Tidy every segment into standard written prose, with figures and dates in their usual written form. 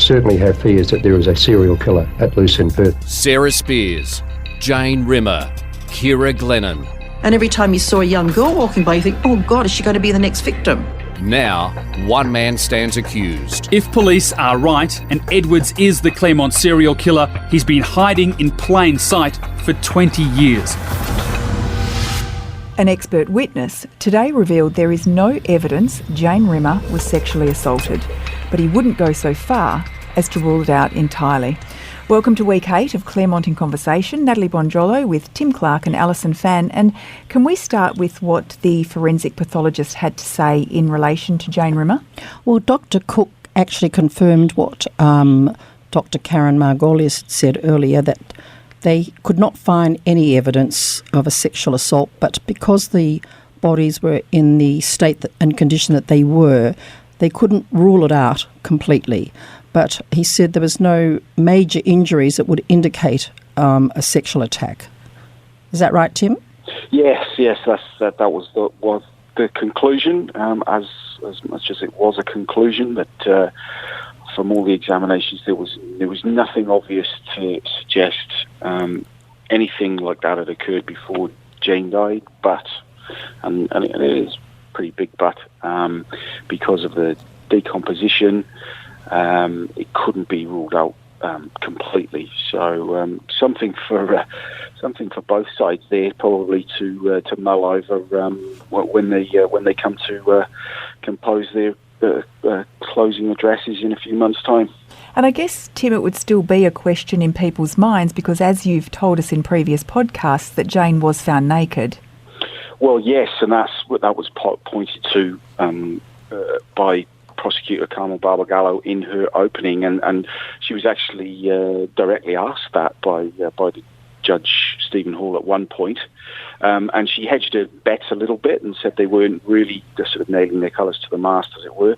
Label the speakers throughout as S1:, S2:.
S1: certainly have fears that there is a serial killer at loose in Perth.
S2: Sarah Spears, Jane Rimmer, Ciara Glennon.
S3: And every time you saw a young girl walking by, you think, oh God, is she going to be the next victim?
S2: Now, one man stands accused.
S4: If police are right and Edwards is the Claremont serial killer, he's been hiding in plain sight for 20 years.
S5: An expert witness today revealed there is no evidence Jane Rimmer was sexually assaulted, but he wouldn't go so far as to rule it out entirely. Welcome to Week 8 of Claremont in Conversation. Natalie Bonjolo with Tim Clark and Alison Fan. And can we start with what the forensic pathologist had to say in relation to Jane Rimmer?
S6: Well, Dr Cooke actually confirmed what Dr Karen Margolis said earlier, that they could not find any evidence of a sexual assault, but because the bodies were in the state and condition that they couldn't rule it out completely. But he said there was no major injuries that would indicate a sexual attack. Is that right, Tim?
S7: Yes, that was the conclusion. As much as it was a conclusion, that from all the examinations there was nothing obvious to suggest anything like that had occurred before Jane died. But, and it is a pretty big but, because of the decomposition. It couldn't be ruled out completely. So something for both sides there, probably to mull over when they come to compose their closing addresses in a few months' time.
S5: And I guess, Tim, it would still be a question in people's minds because, as you've told us in previous podcasts, that Jane was found naked.
S7: Well, yes, and that was pointed to by Prosecutor Carmel Barbagallo in her opening, and she was actually directly asked that by the Judge Stephen Hall at one point, and she hedged her bets a little bit and said they weren't really sort of nailing their colours to the mast, as it were,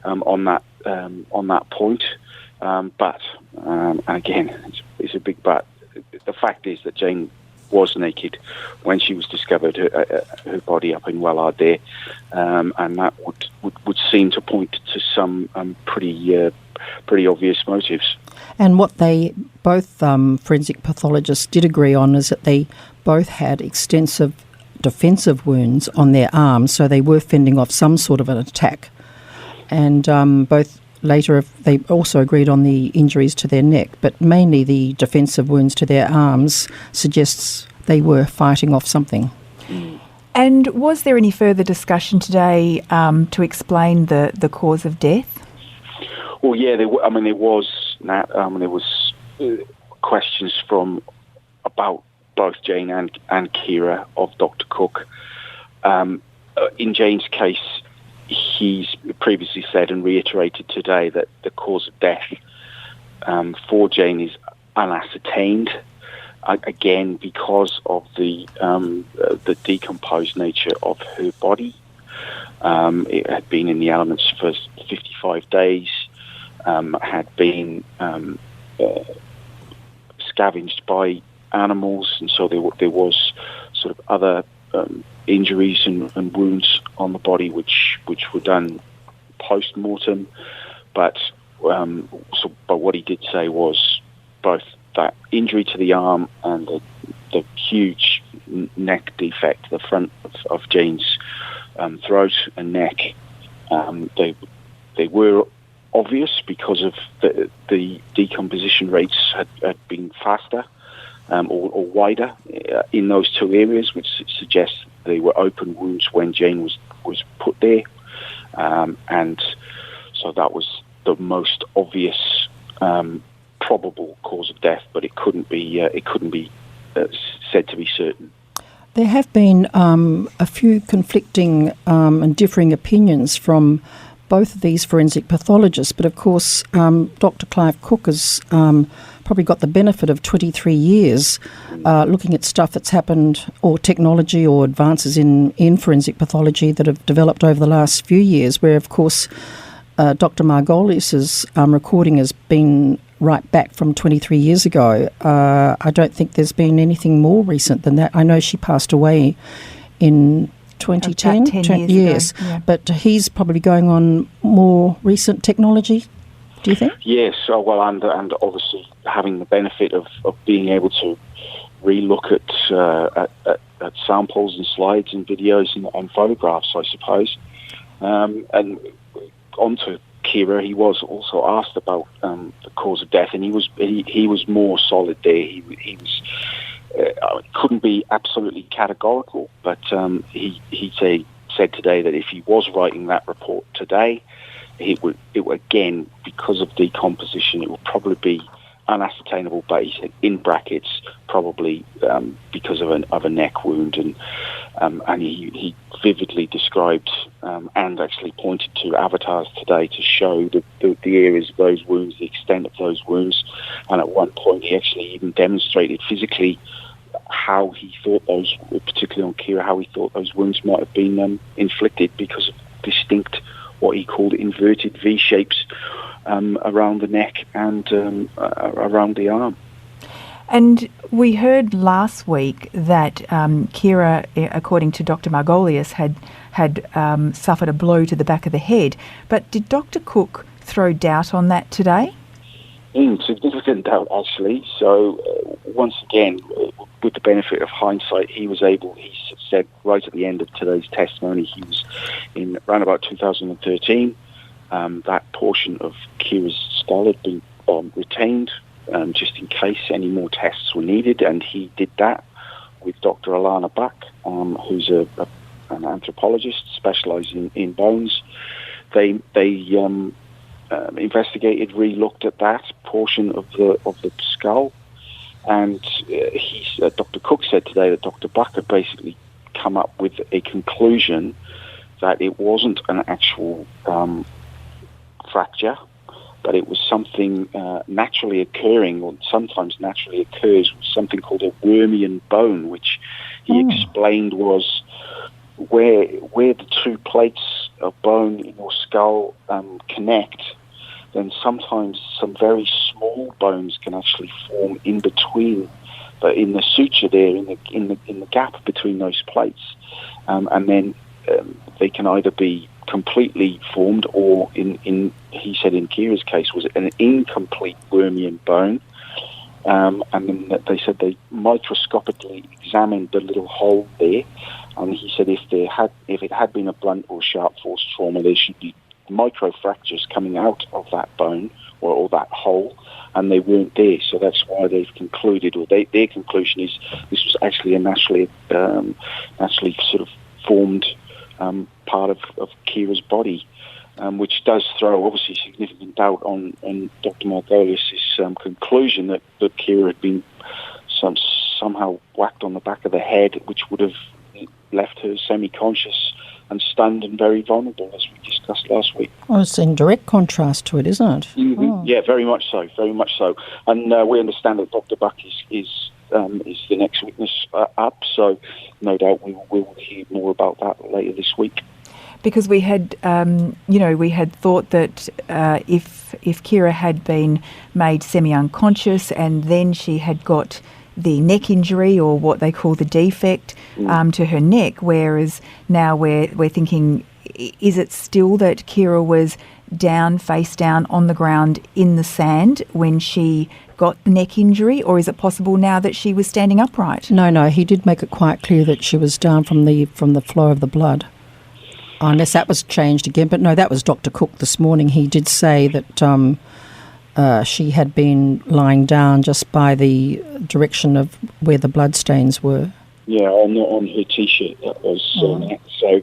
S7: on that point. But again, it's a big but. The fact is that Jane was naked when she was discovered, her body up in Wellard there, and that would seem to point to some pretty obvious motives.
S6: And what they both forensic pathologists did agree on is that they both had extensive defensive wounds on their arms, so they were fending off some sort of an attack. And both later they also agreed on the injuries to their neck, but mainly the defensive wounds to their arms suggests they were fighting off something.
S5: And was there any further discussion today to explain the cause of death?
S7: Well, yeah, there was, Nat. There was questions about both Jane and Ciara of Dr Cooke. In Jane's case, he's previously said and reiterated today that the cause of death for Jane is unascertained. Again, because of the decomposed nature of her body. It had been in the elements for 55 days. Had been scavenged by animals, and so there was sort of other injuries and wounds on the body which were done post-mortem. But what he did say was both that injury to the arm and the huge neck defect, the front of Jane's throat and neck, they were obvious because of the decomposition rates had been faster or wider in those two areas, which suggests they were open wounds when Jane was put there, and so that was the most obvious probable cause of death, but it couldn't be said to be certain.
S6: There have been a few conflicting and differing opinions from both of these forensic pathologists, but of course Dr Clive Cooke has probably got the benefit of 23 years looking at stuff that's happened, or technology or advances in forensic pathology that have developed over the last few years, where of course Dr Margolis's recording has been right back from 23 years ago. I don't think there's been anything more recent than that. I know she passed away in 2010.
S5: About 10 years
S6: yes,
S5: ago, yeah.
S6: But he's probably going on more recent technology. do you think?
S7: Yes, and obviously having the benefit of being able to relook at samples and slides and videos and photographs, I suppose. And onto Ciara, he was also asked about the cause of death, and he was more solid there. He was couldn't be absolutely categorical, but he said today that if he was writing that report today, it would again, because of decomposition, it would probably be unascertainable, but he said in brackets probably because of a neck wound, and he vividly described and actually pointed to avatars today to show the areas of those wounds, the extent of those wounds, and at one point he actually even demonstrated physically how he thought those, particularly on Ciara, how he thought those wounds might have been inflicted because of distinct, what he called inverted V shapes around the neck and around the arm.
S5: And we heard last week that Ciara, according to Dr Margolius, had suffered a blow to the back of the head. But did Dr Cooke throw doubt on that today?
S7: Significant doubt, actually. So once again, with the benefit of hindsight, he said right at the end of today's testimony, he was in around about 2013. That portion of Ciara's skull had been retained just in case any more tests were needed, and he did that with Dr. Alana Buck, who's an anthropologist specialising in bones. They investigated, re-looked at that portion of the skull, and Dr. Cooke said today that Dr. Buck had basically come up with a conclusion that it wasn't an actual fracture, but it was something naturally occurring, or sometimes naturally occurs, something called a Wormian bone, which he explained was where the two plates of bone in your skull connect. Then sometimes some very small bones can actually form in between, but in the suture there, in the gap between those plates, and then they can either be completely formed, or he said in Ciara's case was an incomplete Wormian bone, and then they said they microscopically examined the little hole there, and he said if it had been a blunt or sharp force trauma, there should be microfractures coming out of that bone or that hole, and they weren't there. So that's why they've concluded, or their conclusion is this was actually a naturally sort of formed part of Ciara's body, which does throw obviously significant doubt on Dr. Margolius' conclusion that Ciara had been somehow whacked on the back of the head, which would have left her semi-conscious and stunned and very vulnerable, as we discussed last week.
S6: Well, it's in direct contrast to it, isn't it?
S7: Mm-hmm. Oh. Yeah, very much so. And we understand that Dr. Buck is the next witness up, so no doubt we will hear more about that later this week.
S5: Because we had, we had thought that if Ciara had been made semi-unconscious and then she had got the neck injury, or what they call the defect, to her neck, whereas now we're thinking, is it still that Ciara was down, face down on the ground in the sand when she got the neck injury, or is it possible now that she was standing upright?
S6: No, he did make it quite clear that she was down from the flow of the blood. Unless that was changed again. But no, that was Dr. Cooke this morning. He did say that she had been lying down just by the direction of where the bloodstains were. Yeah,
S7: on her T-shirt that was. So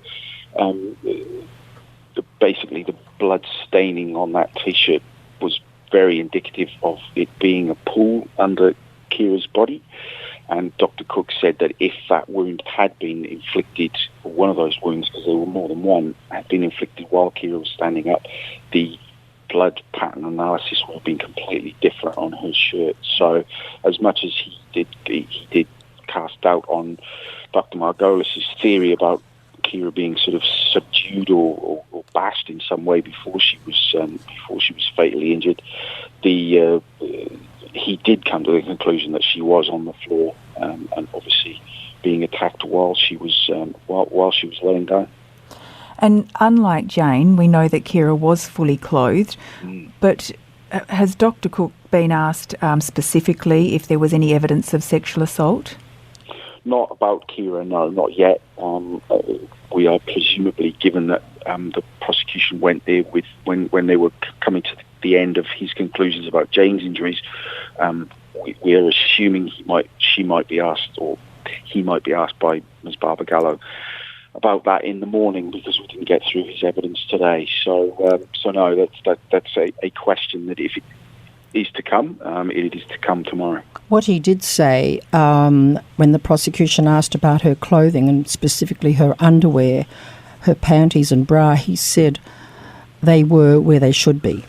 S7: basically the blood staining on that T-shirt was very indicative of it being a pool under Ciara's body. And Dr. Cooke said that if that wound had been inflicted, or one of those wounds, because there were more than one, had been inflicted while Ciara was standing up, the blood pattern analysis would have been completely different on her shirt. So as much as he did cast doubt on Dr. Margolius' theory about Ciara being sort of subdued or bashed in some way before she was fatally injured, he did come to the conclusion that she was on the floor and obviously being attacked while she was laying down.
S5: And unlike Jane, we know that Ciara was fully clothed, but Has Dr Cooke been asked specifically if there was any evidence of sexual assault?
S7: Not about Ciara, no, not yet. We are presumably, given that the prosecution went there with when they were coming to the end of his conclusions about Jane's injuries, we are assuming she might be asked, or he might be asked by Ms. Barbagallo about that in the morning, because we didn't get through his evidence today. So no, that's a question that if it is to come, it is to come tomorrow.
S6: What he did say when the prosecution asked about her clothing, and specifically her underwear, her panties and bra, he said they were where they should be.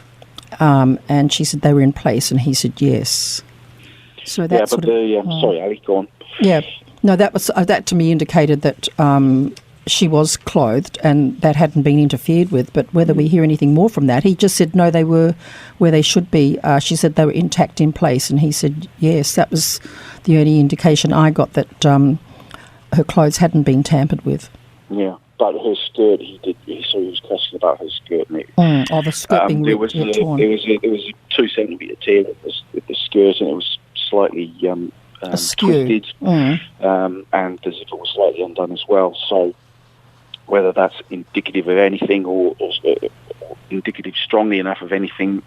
S6: And she said they were in place, and he said yes. So that's
S7: sorry, Ali, go on.
S6: Yeah, no, that to me indicated that she was clothed and that hadn't been interfered with. But whether we hear anything more from that, he just said no, they were where they should be. She said they were intact, in place, and he said yes. That was the only indication I got that her clothes hadn't been tampered with.
S7: Yeah, but her skirt, he was questioning about her skirt. And
S6: the skirt being
S7: ripped,
S6: torn.
S7: There was a 2 centimetre tear with the skirt, and it was slightly twisted, and as if it was slightly undone as well. So whether that's indicative of anything or indicative strongly enough of anything,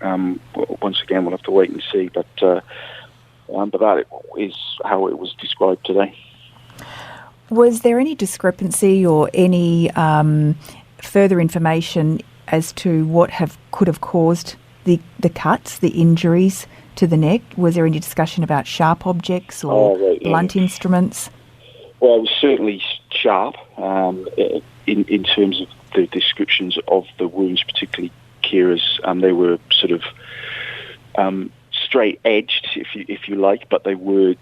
S7: once again we'll have to wait and see. But that is how it was described today.
S5: Was there any discrepancy or any further information as to what could have caused the cuts, the injuries to the neck? Was there any discussion about sharp objects or blunt instruments?
S7: Well, it was certainly sharp in terms of the descriptions of the wounds, particularly Ciara's. They were sort of straight edged, if you like, but they were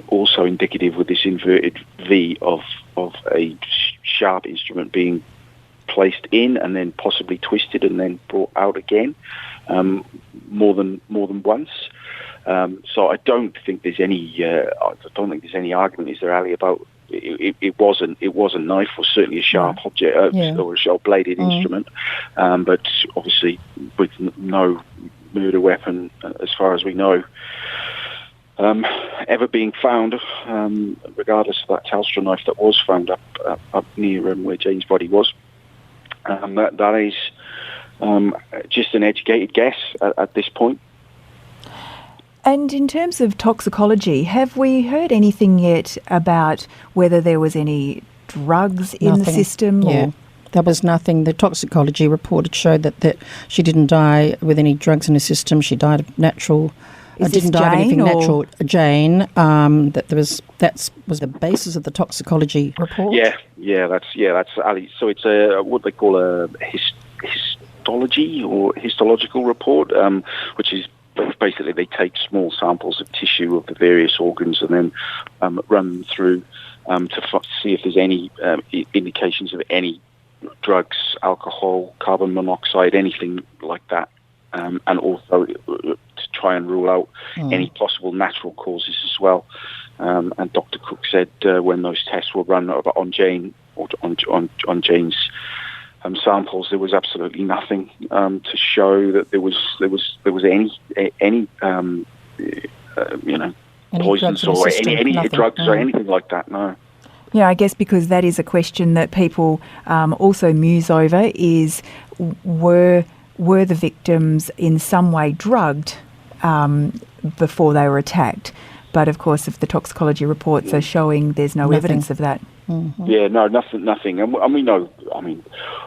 S7: also indicative with this inverted V of a sharp instrument being placed in and then possibly twisted and then brought out again more than once. So I don't think there's any argument, is there, Ali, about it was a knife or certainly a sharp object or a sharp bladed instrument, but obviously with no murder weapon, as far as we know, ever being found, regardless of that Telstra knife that was found up near where Jane's body was. That is just an educated guess at this point.
S5: And in terms of toxicology, have we heard anything yet about whether there was any drugs in the system?
S6: Yeah. There was nothing. The toxicology report showed that she didn't die with any drugs in her system. She died of natural. Didn't die of anything natural. Jane. That was the basis of the toxicology report. That's Ali. So it's what they call a histology or histological report, which is basically they take small samples of tissue of the various organs and then run them through to see if there's any indications of any drugs, alcohol, carbon monoxide, anything like that, and also to try and rule out any possible natural causes as well. And Dr Cooke said when those tests were run on Jane or on Jane's samples, there was absolutely nothing to show that there was any poisons or any drugs or anything like that. No.
S5: Yeah, I guess because that is a question that people also muse over is were the victims in some way drugged before they were attacked? But of course, if the toxicology reports are showing there's no evidence of that.
S6: Mm-hmm.
S7: Yeah, no, nothing. And we know, I mean,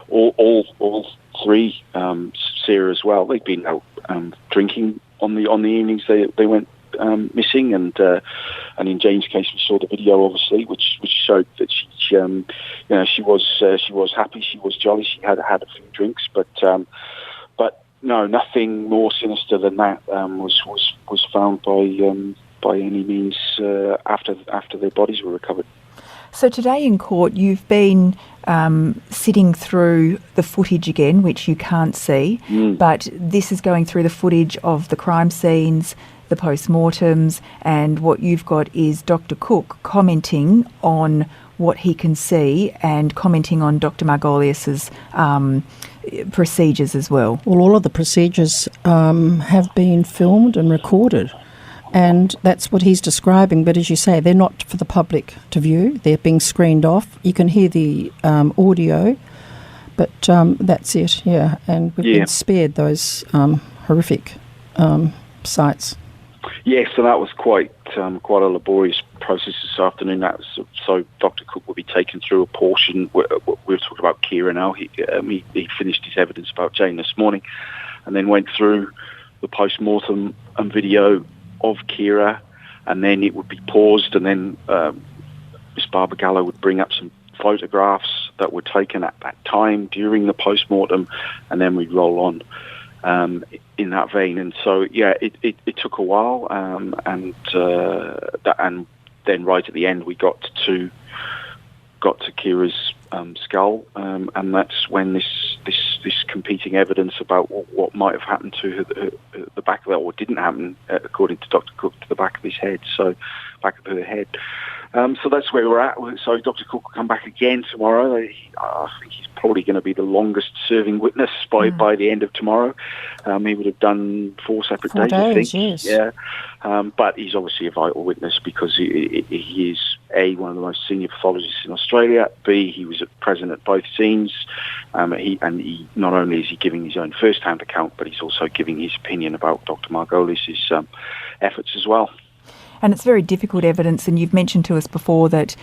S7: all three, Ciara as well, they've been out drinking on the evenings they went missing, and in Jane's case, we saw the video, obviously, which showed that she was happy, she was jolly, she had a few drinks, but no, nothing more sinister than that was found by any means after their bodies were recovered.
S5: So today in court, you've been sitting through the footage again, which you can't see, but this is going through the footage of the crime scenes, the post-mortems, and what you've got is Dr Cooke commenting on what he can see and commenting on Dr Margolius's procedures as well.
S6: Well, all of the procedures have been filmed and recorded, and that's what he's describing. But as you say, they're not for the public to view. They're being screened off. You can hear the audio, but that's it, yeah. And we've been spared those horrific sites.
S7: Yes, so that was quite a laborious process this afternoon. That was, so Dr Cooke will be taken through a portion. We're talking about Ciara now. He finished his evidence about Jane this morning, and then went through the post-mortem and video of Ciara, and then it would be paused, and then Miss Barbagallo would bring up some photographs that were taken at that time during the post-mortem, and then we'd roll on in that vein. And so, yeah, it took a while, and then right at the end we got to Ciara's skull, and that's when this competing evidence about what might have happened to the back of it, or didn't happen, according to Dr Cooke, to the back of his head, so back of her head. So that's where we're at. So Dr Cooke will come back again tomorrow. I think he's probably going to be the longest serving witness by the end of tomorrow. He would have done 4 separate days, I think.
S6: Yes.
S7: Yeah. But he's obviously a vital witness because he is, A, one of the most senior pathologists in Australia, B, he was present at both scenes, he not only is he giving his own first-hand account, but he's also giving his opinion about Dr Margolis's efforts as well.
S5: And it's very difficult evidence, and you've mentioned to us before that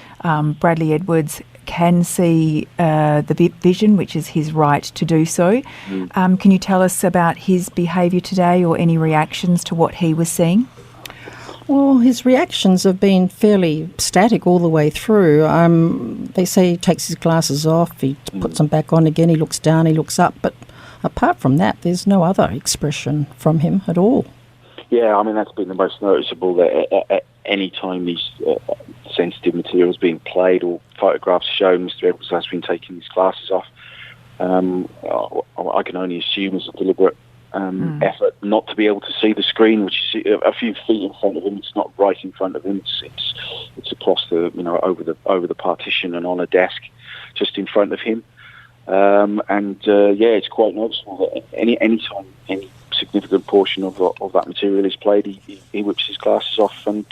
S5: Bradley Edwards can see the vision, which is his right to do so. Can you tell us about his behaviour today, or any reactions to what he was seeing?
S6: Well, his reactions have been fairly static all the way through. They say he takes his glasses off, he puts them back on again, he looks down, he looks up, but apart from that, there's no other expression from him at all.
S7: Yeah, I mean, that's been the most noticeable, that at any time these sensitive materials being played or photographs shown, Mr Edwards has been taking his glasses off. I can only assume it's a deliberate effort not to be able to see the screen, which is a few feet in front of him. It's not right in front of him. It's across the, over the partition and on a desk just in front of him. It's quite noticeable that any time any significant portion of that material is played, he whips his glasses off and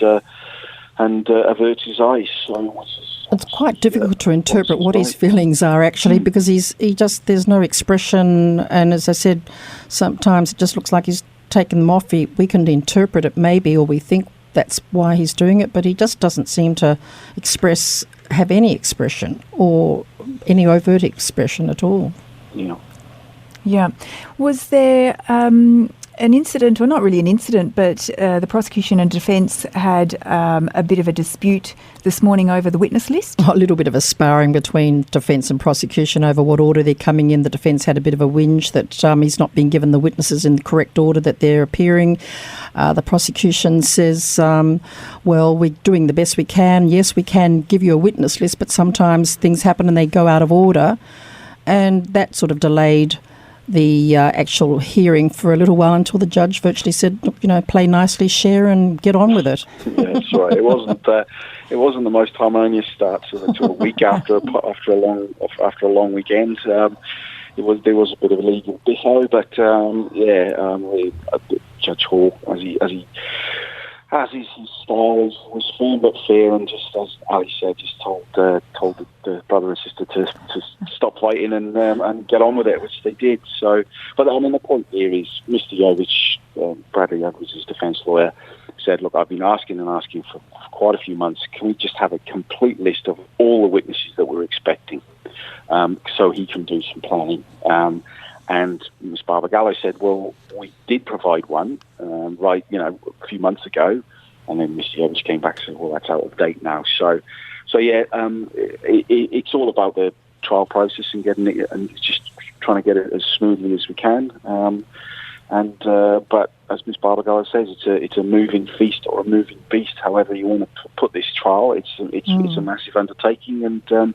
S7: averts his eyes. So
S6: it's quite difficult to interpret what his feelings are actually, because there's no expression, and as I said, sometimes it just looks like he's taken them off. We can interpret it maybe, or we think that's why he's doing it, but he just doesn't seem to have any expression or any overt expression at all.
S5: Yeah. Was there an incident, or not really an incident, but the prosecution and defence had a bit of a dispute this morning over the witness list?
S6: A little bit of a sparring between defence and prosecution over what order they're coming in. The defence had a bit of a whinge that he's not been given the witnesses in the correct order that they're appearing. The prosecution says, well, we're doing the best we can. Yes, we can give you a witness list, but sometimes things happen and they go out of order. And that sort of delayed the actual hearing for a little while, until the judge virtually said, look, play nicely, share, and get on with it.
S7: Yeah, that's right. It wasn't the most harmonious start to a week after a long weekend. There was a bit of a legal biffo, but Judge Hall, as his style was firm but fair, and just as Ali said, just told the brother and sister to stop fighting and get on with it, which they did. So, but I mean, the point here is Mr. Yovich, Bradley Edwards' defence lawyer, said, look, I've been asking for quite a few months, can we just have a complete list of all the witnesses that we're expecting, so he can do some planning. And Ms. Barbagallo said, well, we did provide one, a few months ago. And then Mr. Yovich came back and said, well, that's out of date now. So it's all about the trial process and getting it, and just trying to get it as smoothly as we can. But as Ms. Barbagallo says, it's a moving feast or a moving beast, however you want to put this trial. It's a massive undertaking, and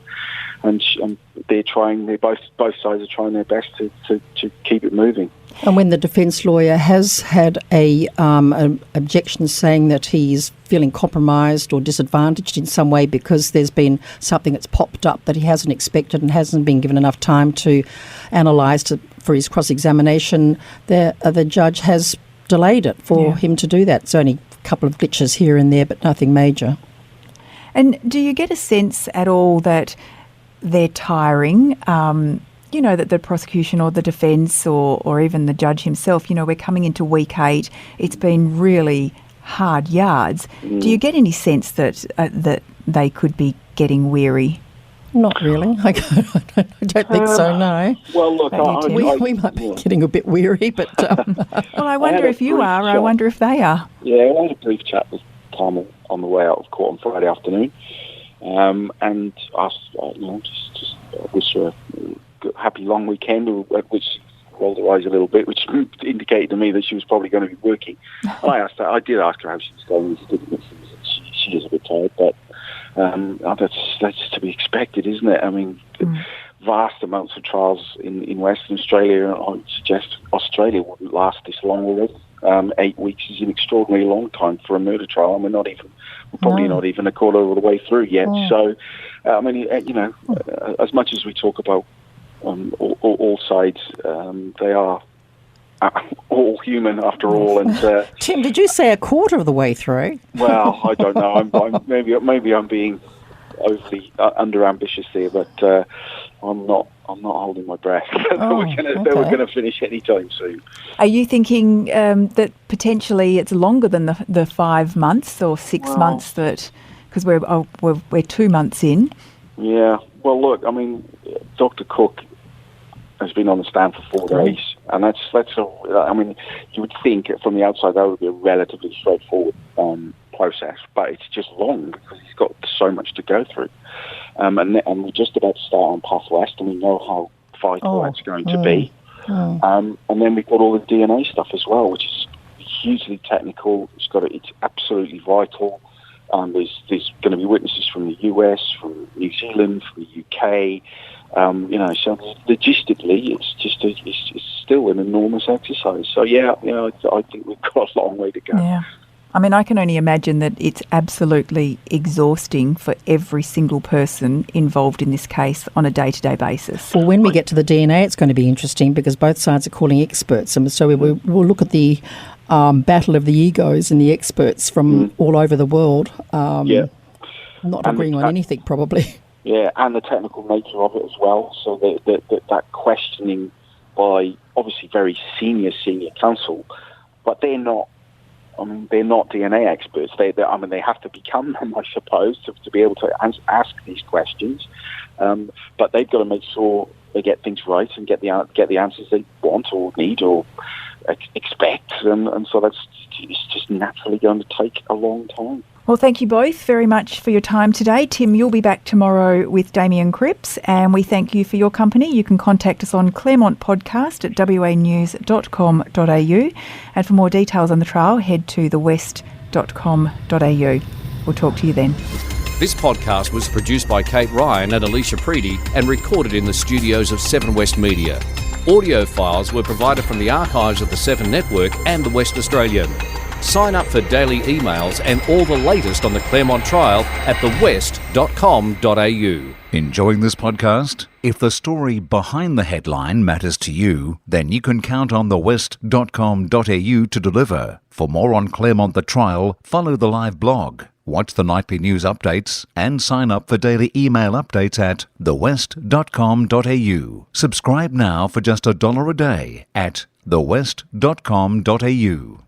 S7: and they're trying. Both sides are trying their best to keep it moving.
S6: And when the defence lawyer has had an objection saying that he's feeling compromised or disadvantaged in some way because there's been something that's popped up that he hasn't expected and hasn't been given enough time to analyse for his cross-examination, the judge has delayed it for him to do that. It's only a couple of glitches here and there, but nothing major.
S5: And do you get a sense at all that they're tiring? That the prosecution or the defence or even the judge himself, we're coming into week 8. It's been really hard yards. Do you get any sense that they could be getting weary?
S6: Not really. I don't think so, no.
S7: Well, look,
S6: we might be getting a bit weary, but...
S5: Well, I wonder if you are. I wonder if they are.
S7: Yeah, I had a brief chat with Tom on the way out of court on Friday afternoon, and asked, just wish her a happy long weekend, which rolled her eyes a little bit, which indicated to me that she was probably going to be working. I did ask her how she was going. She is a bit tired, but that's to be expected, isn't it? I mean, vast amounts of trials in Western Australia. I would suggest Australia wouldn't last this long already. 8 weeks is an extraordinarily long time for a murder trial, and we're probably not even a quarter of the way through yet. So, I mean, as much as we talk about all sides, they are all human after all. And
S6: Tim, did you say a quarter of the way through?
S7: Well, I don't know. Maybe I'm being overly under ambitious here, but I'm not holding my breath. We're going to finish any time soon.
S5: Are you thinking that potentially it's longer than the 5 months or 6 months because we're 2 months in? Yeah.
S7: Well, look, I mean, Dr Cooke has been on the stand for 4 days, and I mean, you would think from the outside that would be a relatively straightforward process, but it's just long because he's got so much to go through. And we're just about to start on Path West, and we know how vital that's going to be. And then we've got all the DNA stuff as well, which is hugely technical. It's absolutely vital. There's going to be witnesses from the US, from New Zealand, from the UK. So logistically, it's still an enormous exercise. So I think we've got a long way to go.
S5: Yeah. I mean, I can only imagine that it's absolutely exhausting for every single person involved in this case on a day-to-day basis.
S6: Well, when we get to the DNA, it's going to be interesting because both sides are calling experts. And so we'll look at the battle of the egos and the experts from all over the world. Not agreeing on anything, probably.
S7: Yeah, and the technical nature of it as well. So that questioning by obviously very senior counsel, but they're not DNA experts. They have to become them, I suppose, to be able to ask these questions. But they've got to make sure they get things right and get the answers they want or need or expect. And so it's just naturally going to take a long time.
S5: Well, thank you both very much for your time today. Tim, you'll be back tomorrow with Damien Cripps, and we thank you for your company. You can contact us on Claremont Podcast at wanews.com.au. And for more details on the trial, head to thewest.com.au. We'll talk to you then.
S2: This podcast was produced by Kate Ryan and Alicia Preedy and recorded in the studios of 7 West Media. Audio files were provided from the archives of the 7 Network and the West Australian. Sign up for daily emails and all the latest on the Claremont trial at thewest.com.au.
S8: Enjoying this podcast? If the story behind the headline matters to you, then you can count on thewest.com.au to deliver. For more on Claremont the trial, follow the live blog, watch the nightly news updates, and sign up for daily email updates at thewest.com.au. Subscribe now for just $1 a day at thewest.com.au.